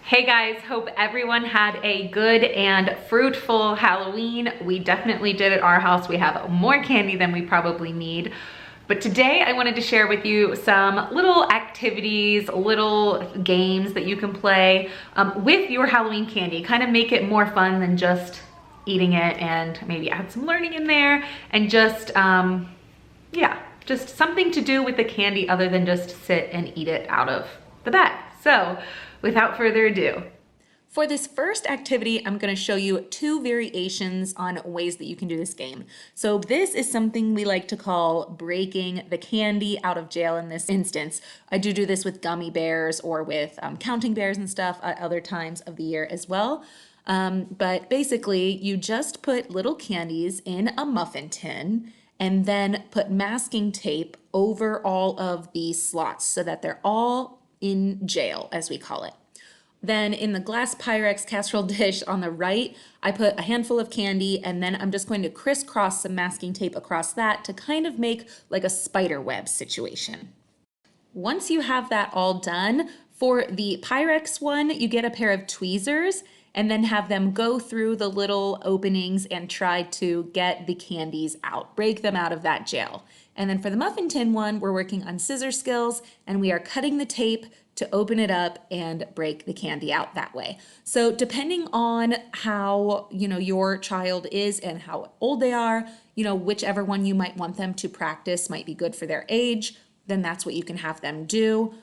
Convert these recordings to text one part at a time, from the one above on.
Hey guys, hope everyone had a good and fruitful Halloween. We definitely did at our house. We have more candy than we probably need. But today I wanted to share with you some little activities, little games that you can play with your Halloween candy. Kind of make it more fun than just eating it, and maybe add some learning in there and just, yeah, just something to do with the candy other than just sit and eat it out of the bag. So without further ado, for this first activity, I'm going to show you two variations on ways that you can do this game. So this is something we like to call breaking the candy out of jail in this instance. I do this with gummy bears or with counting bears and stuff at other times of the year as well. But basically, you just put little candies in a muffin tin and then put masking tape over all of the slots so that they're all in jail, as we call it. Then in the glass Pyrex casserole dish on the right, I put a handful of candy, and then I'm just going to crisscross some masking tape across that to kind of make like a spider web situation. Once you have that all done, for the Pyrex one, you get a pair of tweezers and then have them go through the little openings and try to get the candies out, break them out of that jail. And then for the muffin tin one, we're working on scissor skills, and we are cutting the tape to open it up and break the candy out that way. So depending on how, your child is and how old they are, whichever one you might want them to practice might be good for their age, then that's what you can have them do.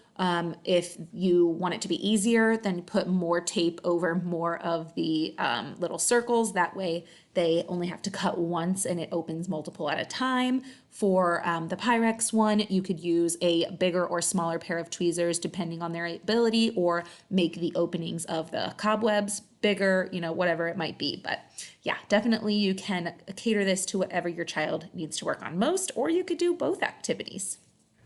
If you want it to be easier, then put more tape over more of the little circles. That way they only have to cut once and it opens multiple at a time. For the Pyrex one, you could use a bigger or smaller pair of tweezers depending on their ability, or make the openings of the cobwebs bigger, whatever it might be. But yeah, definitely you can cater this to whatever your child needs to work on most, or you could do both activities.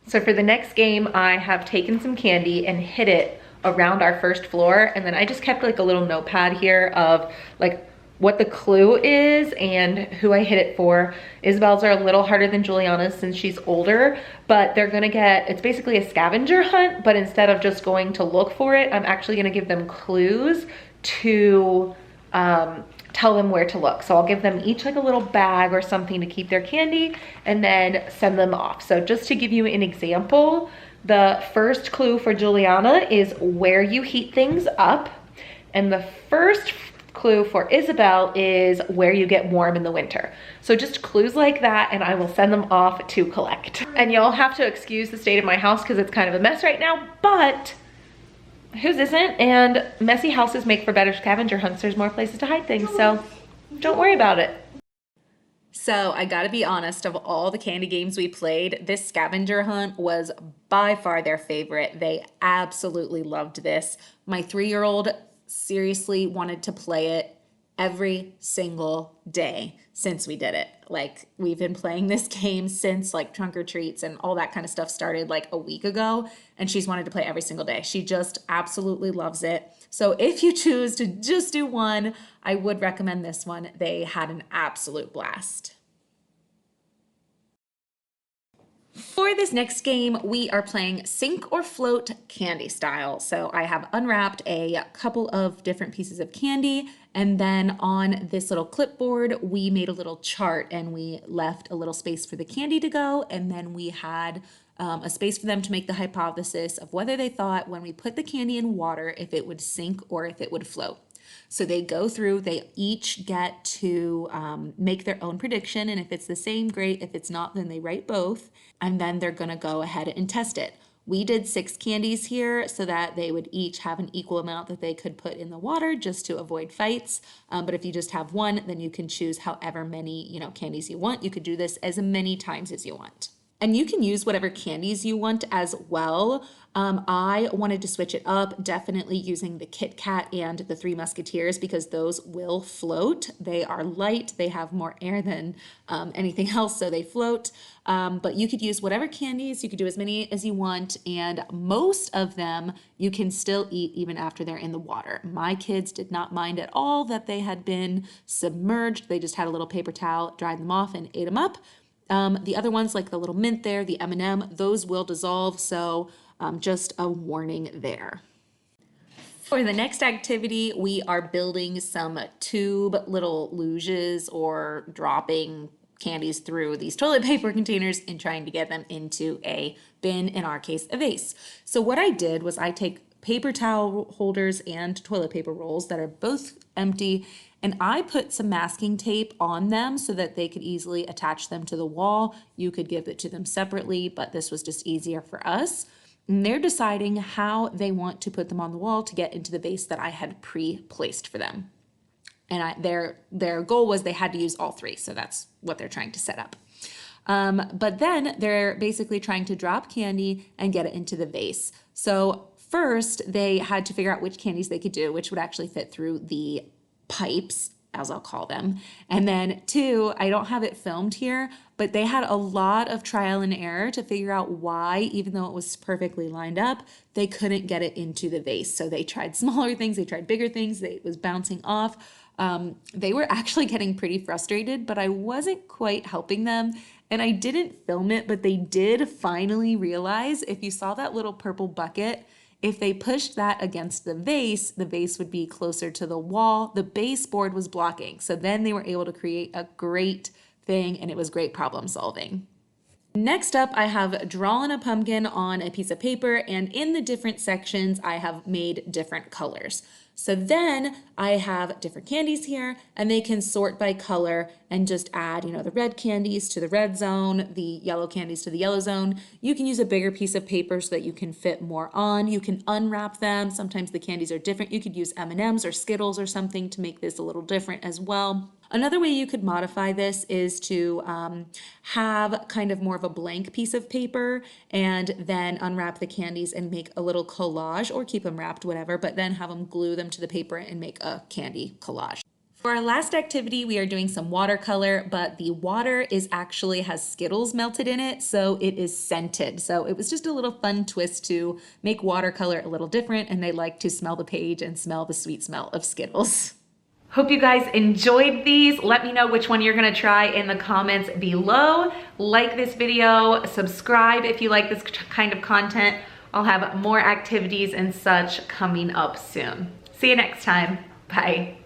So for the next game, I have taken some candy and hid it around our first floor. And then I just kept like a little notepad here of like what the clue is and who I hid it for. Isabel's are a little harder than Juliana's since she's older, but they're gonna it's basically a scavenger hunt, but instead of just going to look for it, I'm actually gonna give them clues to tell them where to look. So I'll give them each like a little bag or something to keep their candy and then send them off. So just to give you an example, the first clue for Juliana is where you heat things up. And the first clue for Isabel is where you get warm in the winter. So just clues like that, and I will send them off to collect. And y'all have to excuse the state of my house because it's kind of a mess right now, but whose isn't? And messy houses make for better scavenger hunts. There's more places to hide things, so don't worry about it. So I gotta be honest, of all the candy games we played, this scavenger hunt was by far their favorite. They absolutely loved this. My 3-year-old seriously wanted to play it every single day since we did it. Like, we've been playing this game since like trunk or treats and all that kind of stuff started like a week ago, and she's wanted to play every single day. She just absolutely loves it. So if you choose to just do one, I would recommend this one. They had an absolute blast. For this next game, we are playing Sink or Float candy style. So I have unwrapped a couple of different pieces of candy, and then on this little clipboard, we made a little chart and we left a little space for the candy to go, and then we had a space for them to make the hypothesis of whether they thought when we put the candy in water, if it would sink or if it would float. So they go through, they each get to make their own prediction, and if it's the same, great. If it's not, then they write both, and then they're gonna go ahead and test it. We did 6 candies here so that they would each have an equal amount that they could put in the water just to avoid fights. But if you just have one, then you can choose however many candies you want. You could do this as many times as you want. And you can use whatever candies you want as well. I wanted to switch it up, definitely using the Kit Kat and the Three Musketeers, because those will float. They are light, they have more air than anything else, so they float. But you could use whatever candies, you could do as many as you want, and most of them you can still eat even after they're in the water. My kids did not mind at all that they had been submerged. They just had a little paper towel, dried them off, and ate them up. The other ones, like the little mint there, the M&M, those will dissolve, so just a warning there. For the next activity, we are building some tube little luges or dropping candies through these toilet paper containers and trying to get them into a bin, in our case, a vase. So what I did was I take paper towel holders and toilet paper rolls that are both empty, and I put some masking tape on them so that they could easily attach them to the wall. You could give it to them separately, but this was just easier for us. And they're deciding how they want to put them on the wall to get into the vase that I had pre-placed for them. And their goal was they had to use all three, so that's what they're trying to set up. But then they're basically trying to drop candy and get it into the vase. So first, they had to figure out which candies they could do, which would actually fit through the pipes, as I'll call them. And then two, I don't have it filmed here, but they had a lot of trial and error to figure out why, even though it was perfectly lined up, they couldn't get it into the vase. So they tried smaller things, they tried bigger things, it was bouncing off. They were actually getting pretty frustrated, but I wasn't quite helping them. And I didn't film it, but they did finally realize, if you saw that little purple bucket, if they pushed that against the vase would be closer to the wall. The baseboard was blocking. So then they were able to create a great thing, and it was great problem solving. Next up, I have drawn a pumpkin on a piece of paper, and in the different sections, I have made different colors. So then I have different candies here, and they can sort by color and just add, the red candies to the red zone, the yellow candies to the yellow zone. You can use a bigger piece of paper so that you can fit more on. You can unwrap them. Sometimes the candies are different. You could use M&Ms or Skittles or something to make this a little different as well. Another way you could modify this is to have kind of more of a blank piece of paper and then unwrap the candies and make a little collage, or keep them wrapped, whatever, but then have them glue them to the paper and make a candy collage. For our last activity, we are doing some watercolor, but the water has Skittles melted in it, so it is scented. So it was just a little fun twist to make watercolor a little different, and they like to smell the page and smell the sweet smell of Skittles. Hope you guys enjoyed these. Let me know which one you're gonna try in the comments below. Like this video, subscribe if you like this kind of content. I'll have more activities and such coming up soon. See you next time. Bye.